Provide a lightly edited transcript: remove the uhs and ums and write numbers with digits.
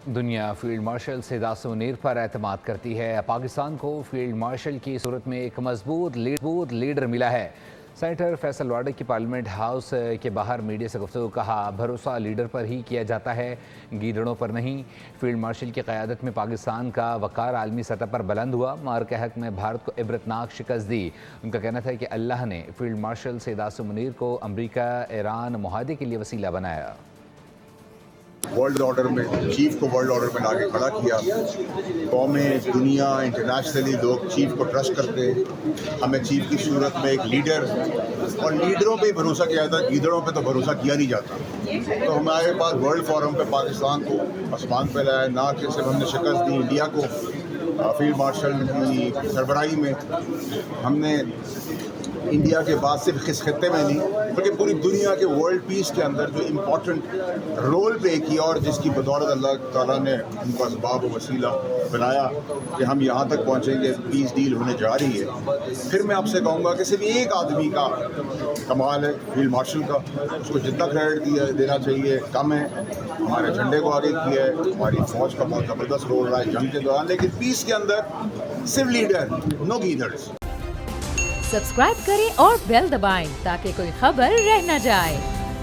دنیا field marshal Syed Asim Munir پر اعتماد کرتی ہے۔ پاکستان کو فیلڈ مارشل کی صورت میں ایک مضبوط لیڈر ملا ہے۔ سینیٹر فیصل واڈی کی پارلیمنٹ ہاؤس کے باہر میڈیا سے گفتگو کہا، بھروسہ لیڈر پر ہی کیا جاتا ہے، گیدڑوں پر نہیں۔ فیلڈ مارشل کی قیادت میں پاکستان کا وقار عالمی سطح پر بلند ہوا، معرکہ حق میں بھارت کو عبرتناک شکست دی۔ ان کا کہنا تھا کہ اللہ نے فیلڈ مارشل سید عاصم منیر کو امریکہ ایران معاہدے کے لیے وسیلہ بنایا۔ ورلڈ آرڈر میں چیف کو ورلڈ آرڈر میں لا کے کھڑا کیا۔ قومیں، دنیا، انٹرنیشنلی لوگ چیف کو ٹرسٹ کرتے ہیں۔ ہمیں چیف کی صورت میں ایک لیڈر، اور لیڈروں پہ ہی بھروسہ کیا جاتا ہے، گیدڑوں پہ تو بھروسہ کیا نہیں جاتا۔ تو ہمارے پاس ورلڈ فورم پہ پاکستان کو آسمان پہ لایا، نہ کہ صرف ہم نے شکست دی انڈیا کو فیلڈ مارشل کی سربراہی میں، ہم نے انڈیا کے بعد صرف اس خطے میں نہیں بلکہ پوری دنیا کے ورلڈ پیس کے اندر جو امپورٹنٹ رول پلے کیا، اور جس کی بدولت اللہ تعالیٰ نے ان کو اسباب و وسیلہ بنایا کہ ہم یہاں تک پہنچیں گے، پیس ڈیل ہونے جا رہی ہے۔ پھر میں آپ سے کہوں گا کہ صرف ایک آدمی کا کمال ہے، فیلڈ مارشل کا، اس کو جتنا کریڈٹ دینا چاہیے کم ہے۔ ہمارے جھنڈے کو آگے کیا ہے، ہماری فوج کا بہت زبردست رول رہا ہے جنگ کے دوران، لیکن پیس کے اندر صرف لیڈر، نو گیدرز۔ سبسکرائب کریں اور بیل دبائیں تاکہ کوئی خبر رہ نہ جائے۔